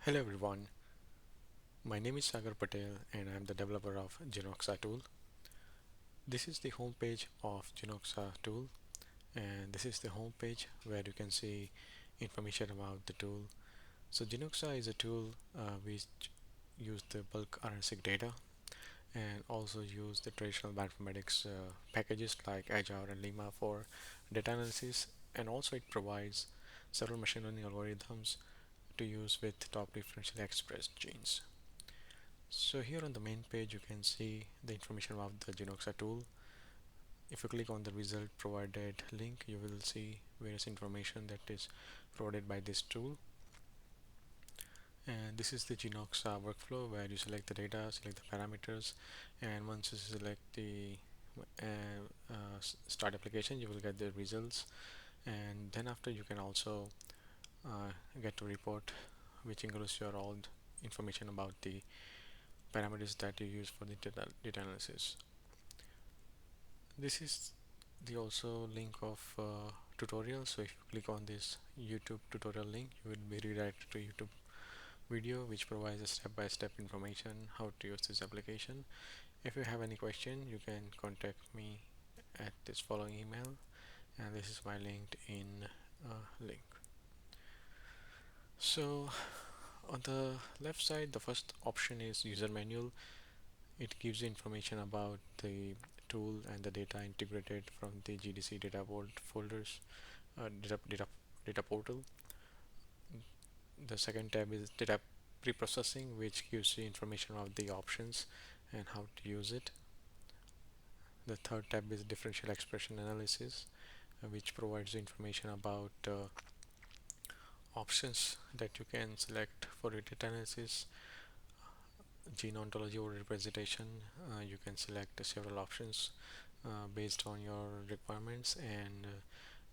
Hello everyone, my name is Sagar Patel and I am the developer of GENOXA tool. This is the homepage of GENOXA tool, and this is the homepage where you can see information about the tool. So GENOXA is a tool which use the bulk RNA-Seq data and also use the traditional bioinformatics packages like Agile and limmaand for data analysis, and also it provides several machine learning algorithms to use with top differentially expressed genes. So here on the main page you can see the information about the GENOXA tool. If you click on the result provided link, you will see various information that is provided by this tool. And this is the GENOXA workflow where you select the data, select the parameters, and once you select the start application, you will get the results. And then after you can also get to report, which includes your all information about the parameters that you use for the data analysis. This is the also link of tutorial. So if you click on this YouTube tutorial link, you will be redirected to YouTube video which provides a step-by-step information how to use this application. If you have any question, you can contact me at this following email, and this is my LinkedIn link. So on the left side, the first option is user manual. It gives you information about the tool and the data integrated from the GDC data folders, data portal. The second tab is data pre-processing, which gives you information about the options and how to use it. The third tab is differential expression analysis, which provides information about options that you can select for your data analysis. Gene ontology or representation, you can select several options based on your requirements, and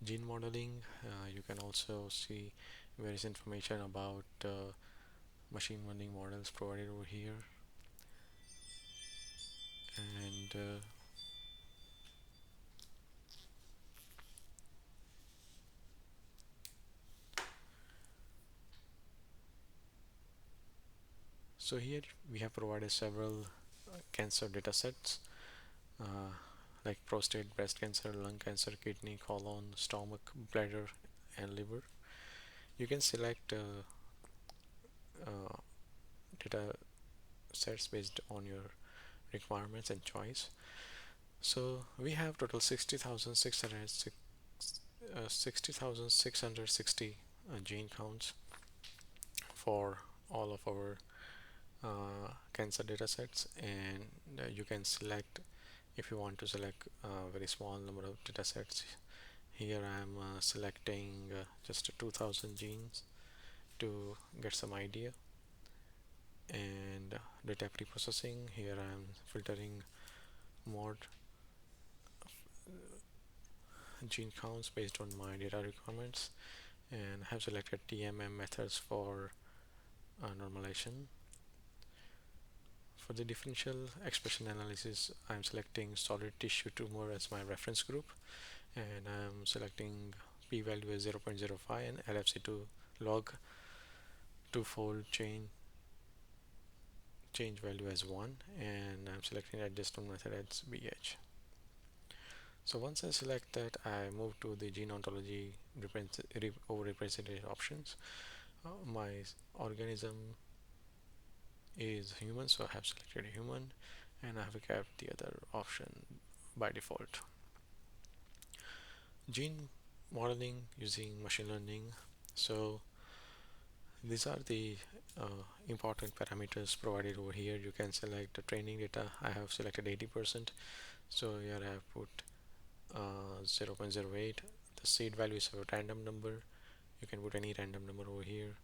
gene modeling, you can also see various information about machine learning models provided over here. And so here we have provided several cancer data sets, uh, like prostate, breast cancer, lung cancer, kidney, colon, stomach, bladder, and liver. You can select uh, data sets based on your requirements and choice. So we have total 60,660 gene counts for all of our cancer data sets, and you can select if you want to select a very small number of data sets. Here I am selecting just 2000 genes to get some idea. And data pre-processing, here I am filtering mod gene counts based on my data requirements, and have selected TMM methods for normalization. For the differential expression analysis, I'm selecting solid tissue tumor as my reference group, and I'm selecting p-value as 0.05 and LFC to log two-fold change value as 1, and I'm selecting adjustment method as BH. So once I select that, I move to the gene ontology represented options. My organism is human, so I have selected human, and I have kept the other option by default. Gene modeling using machine learning. So these are the important parameters provided over here. You can select the training data. I have selected 80%, so here I have put 0.08. The seed value is a random number. You can put any random number over here.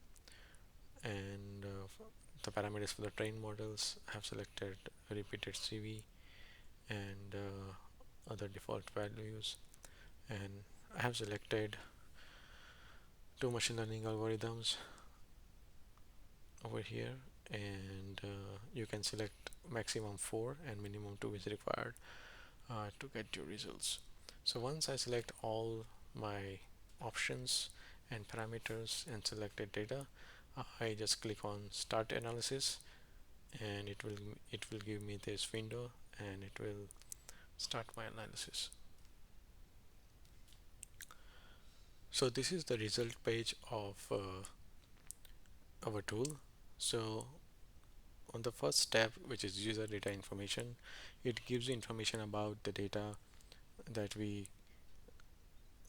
And the parameters for the trained models, I have selected repeated CV and other default values. And I have selected two machine learning algorithms over here, and you can select maximum 4 and minimum 2 is required to get your results. So once I select all my options and parameters and selected data, I just click on start analysis, and it will give me this window, and it will start my analysis. So this is the result page of our tool. So on the first tab, which is user data information, it gives you information about the data that we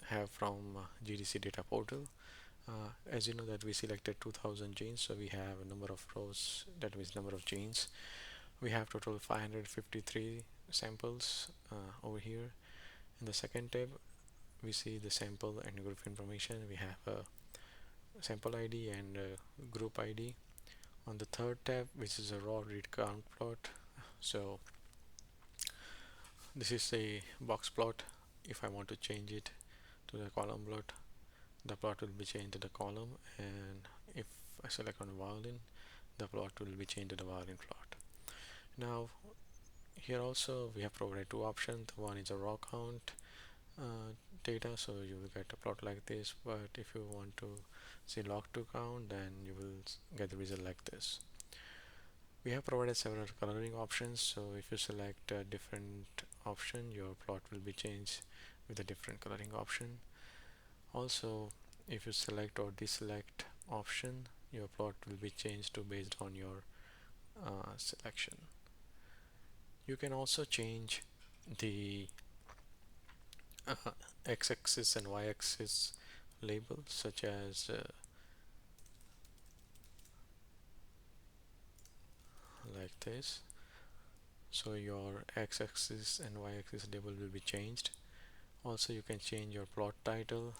have from GDC data portal. As you know that we selected 2000 genes, so we have a number of rows, that means number of genes. We have total 553 samples over here. In the second tab, we see the sample and group information. We have a sample ID and a group ID. On the third tab, which is a raw read count plot, so this is a box plot. If I want to change it to the column plot, the plot will be changed to the column, and if I select on violin, the plot will be changed to the violin plot. Now here also we have provided two options. One is a raw count data, so you will get a plot like this, but if you want to see log2 count, then you will get the result like this. We have provided several coloring options, so if you select a different option, your plot will be changed with a different coloring option. Also, if you select or deselect option, your plot will be changed to based on your selection. You can also change the x-axis and y-axis labels, such as like this. So your x-axis and y-axis label will be changed. Also, you can change your plot title,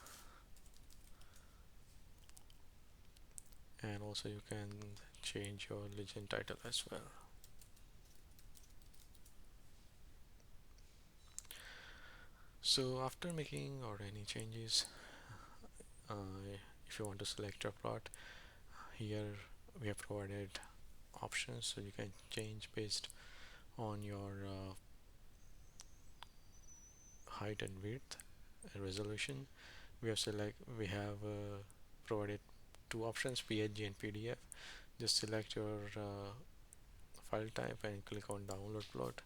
and also you can change your legend title as well. So after making or any changes, if you want to select your plot, here we have provided options, so you can change based on your height and width and resolution. We have provided two options, PNG and PDF. Just select your file type and click on download plot.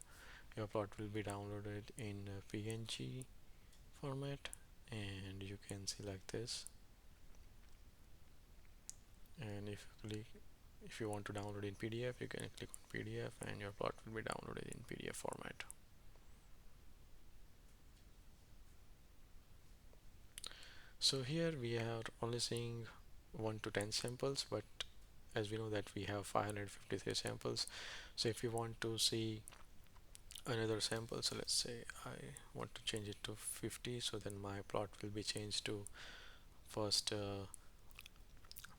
Your plot will be downloaded in PNG format, and you can see like this. And if you want to download in PDF, you can click on PDF, and your plot will be downloaded in PDF format. So here we are only seeing 1 to 10 samples, but as we know that we have 553 samples. So if you want to see another sample, so let's say I want to change it to 50, so then my plot will be changed to first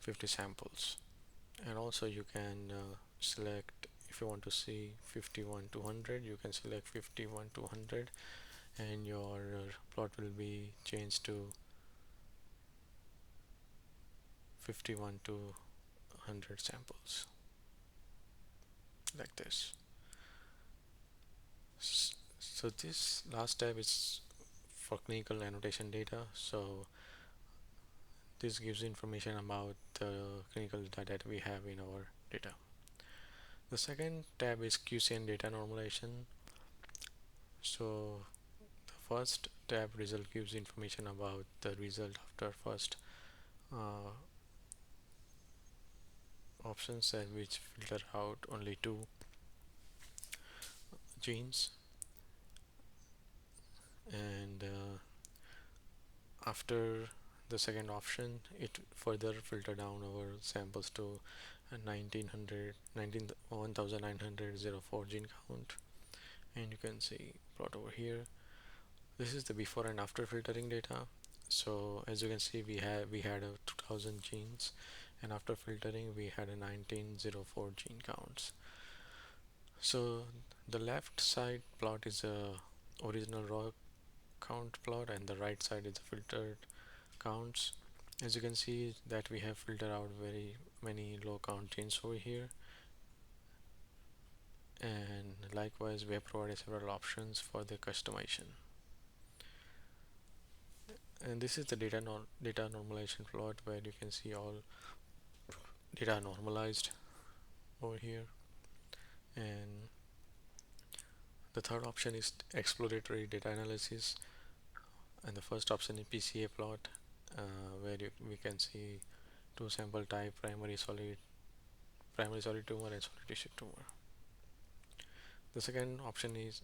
50 samples. And also you can select, if you want to see 51 to 100, you can select 51 to 100, and your plot will be changed to 51 to 100 samples like this. So this last tab is for clinical annotation data. So this gives information about the clinical data that we have in our data. The second tab is QC and data normalization. So the first tab result gives information about the result after first options, and which filter out only two genes, and after the second option, it further filter down our samples to 1904 gene count, and you can see plot over here. This is the before and after filtering data. So as you can see, we had a 2000 genes, and after filtering we had a 1904 gene counts. So the left side plot is a original raw count plot, and the right side is the filtered counts. As you can see that we have filtered out very many low count genes over here, and likewise we have provided several options for the customization. And this is the data normalization plot, where you can see all data normalized over here. And the third option is exploratory data analysis, and the first option is PCA plot, where we can see two sample type, primary solid tumor and solid tissue tumor. The second option is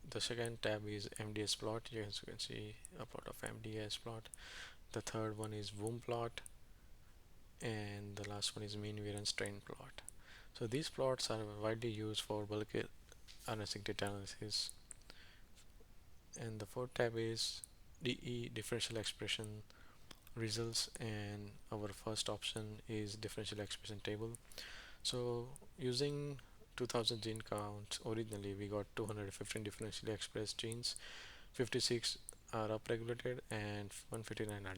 the second tab is MDS plot. Yes, you can see a plot of MDS plot. The third one is womb plot, and the last one is mean variance strain plot. So these plots are widely used for bulk RNA-Seq data analysis. And the fourth tab is DE, differential expression results, and our first option is differential expression table. So using 2000 gene count, originally we got 215 differentially expressed genes, 56 are upregulated and 159 are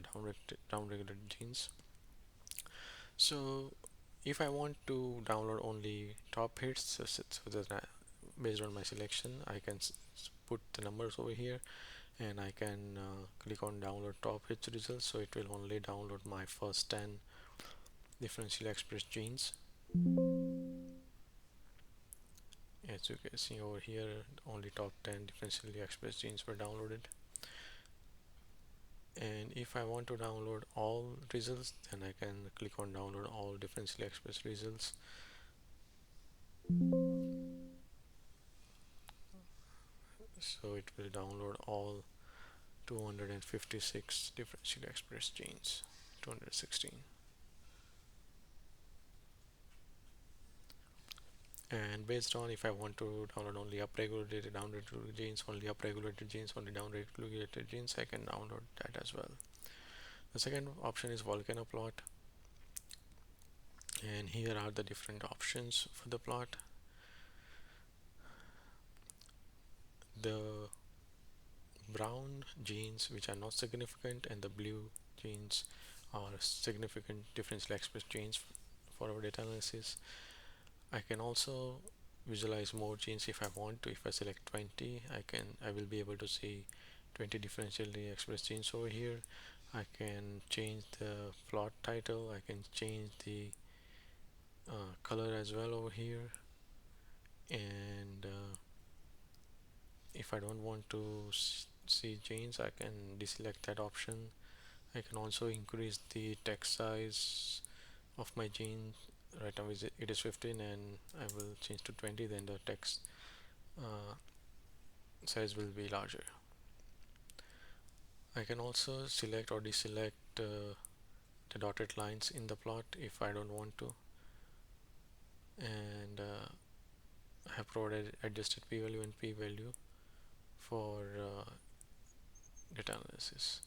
downregulated genes. So if I want to download only top hits, based on my selection, I can put the numbers over here, and I can click on download top hits results. So it will only download my first 10 differentially expressed genes. As you can see over here, only top 10 differentially expressed genes were downloaded. And if I want to download all results, then I can click on download all differentially expressed results. So it will download all 256 differentially expressed genes, 216. And based on if I want to download only upregulated, downregulated genes, only upregulated genes, only downregulated genes, I can download that as well. The second option is volcano plot, and here are the different options for the plot. The brown genes which are not significant and the blue genes are significant differentially expressed genes for our data analysis. I can also visualize more genes if I want to. If I select 20, I will be able to see 20 differentially expressed genes over here. I can change the plot title, I can change the color as well over here, and if I don't want to see genes, I can deselect that option. I can also increase the text size of my gene. Right now it is 15, and I will change to 20, then the text uh, size will be larger. I can also select or deselect the dotted lines in the plot if I don't want to, and I have provided adjusted p-value and p-value for data analysis.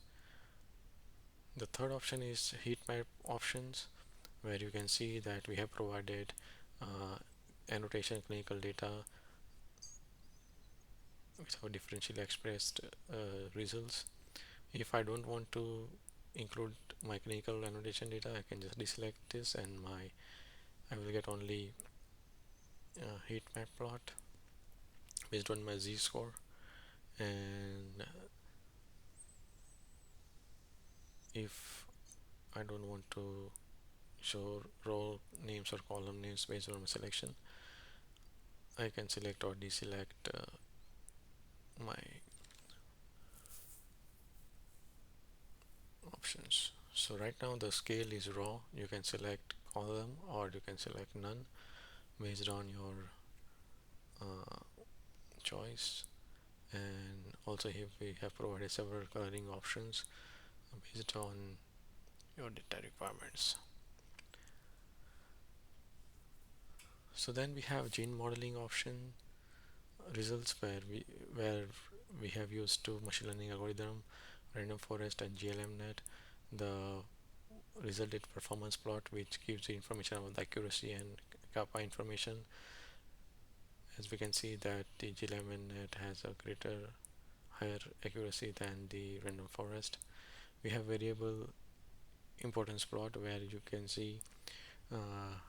The third option is heat map options, where you can see that we have provided uh, annotation clinical data with our differentially expressed results. If I don't want to include my clinical annotation data, I can just deselect this, and I will get only heat map plot based on my z-score. And if I don't want to show row names or column names based on my selection, I can select or deselect my options. So right now the scale is raw. You can select column or you can select none based on your choice. And also here we have provided several coloring options based on your data requirements. So then we have gene modeling option results, where we have used two machine learning algorithm, random forest and GLMnet. The resulted performance plot, which gives the information about the accuracy and kappa information. As we can see that the GLMnet has a greater higher accuracy than the random forest. We have variable importance plot, where you can see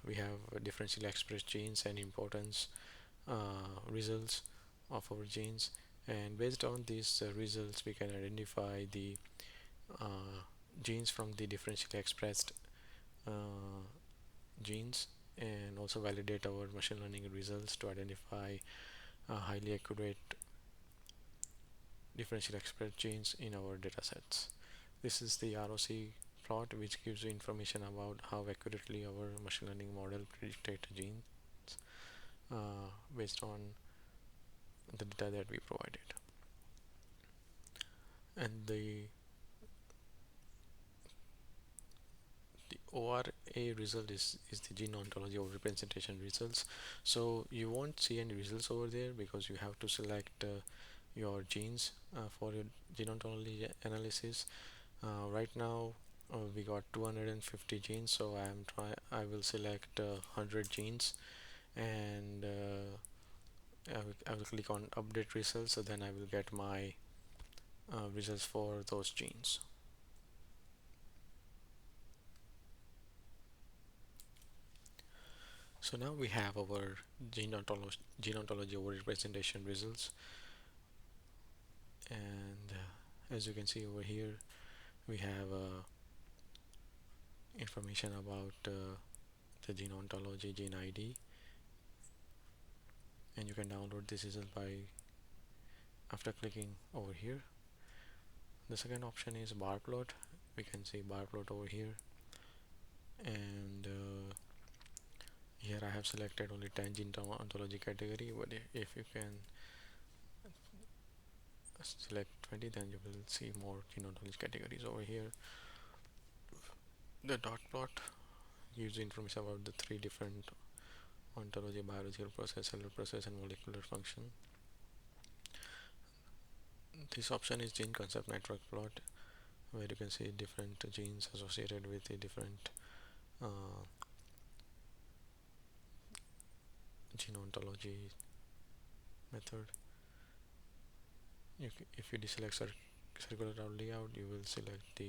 we have differentially expressed genes and importance results of our genes, and based on these results we can identify the genes from the differentially expressed genes and also validate our machine learning results to identify highly accurate differential express genes in our datasets. This is the ROC plot, which gives you information about how accurately our machine learning model predicted genes based on the data that we provided. And the ORA result is the gene ontology or representation results. So you won't see any results over there because you have to select your genes for your gene ontology analysis. Right now we got 250 genes, so I will select 100 genes, and I will click on update results, so then I will get my results for those genes. So now we have our gene ontology over representation results, and as you can see over here, we have information about the gene ontology, gene ID, and you can download this result by after clicking over here. The second option is bar plot. We can see bar plot over here, and here I have selected only 10 gene ontology category, but if you can select 20, then you will see more gene ontology categories over here. The dot plot gives information about the 3 different ontology: biological process, cellular process, and molecular function. This option is gene concept network plot, where you can see different genes associated with the different gene ontology method. If you deselect circular layout, you will select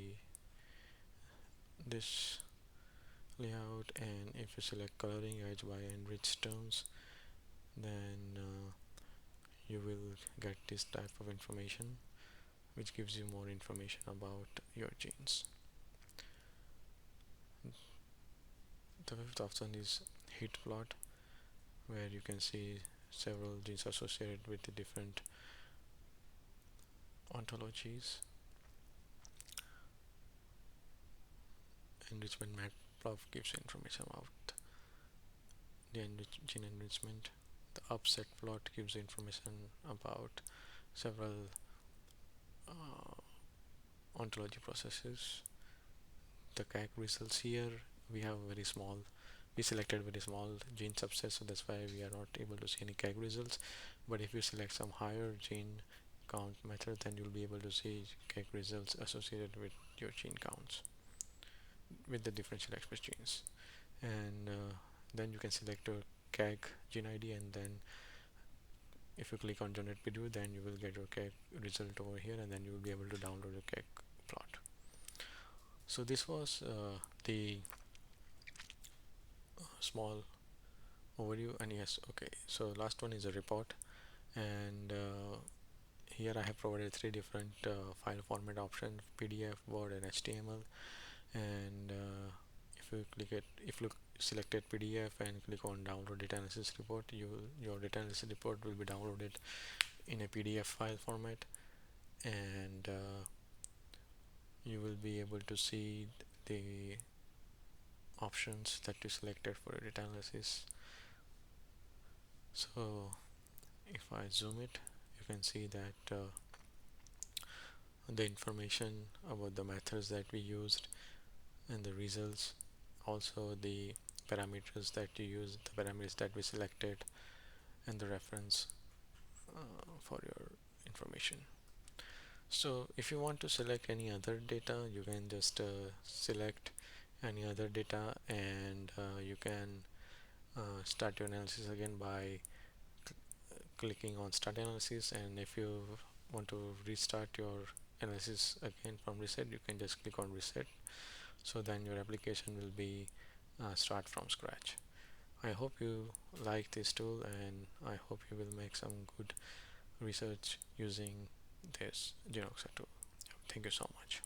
this layout, and if you select coloring edge by enriched terms, then you will get this type of information, which gives you more information about your genes. The fifth option is heat plot, where you can see several genes associated with the different ontologies. Enrichment matplot gives you information about the gene enrichment. The upset plot gives you information about several ontology processes. The KEGG results here, we selected very small gene subsets, so that's why we are not able to see any KEGG results. But if you select some higher gene count method, then you'll be able to see KEGG results associated with your gene counts with the differential express genes. And then you can select a KEGG gene ID, and then if you click on generate video, then you will get your KEGG result over here, and then you will be able to download your KEGG plot. So this was the small overview. And yes, okay, so last one is a report, and here I have provided 3 different file format options: PDF, Word, and HTML. And if you selected PDF and click on download data analysis report, your data analysis report will be downloaded in a PDF file format, and you will be able to see the options that you selected for your data analysis. So if I zoom it, you can see that the information about the methods that we used and the results, also the parameters that you used, the parameters that we selected, and the reference for your information. So if you want to select any other data, you can just select any other data, and you can start your analysis again by clicking on start analysis. And if you want to restart your analysis again from reset, you can just click on reset, so then your application will be start from scratch. I hope you like this tool, and I hope you will make some good research using this GENOXA tool. Thank you so much.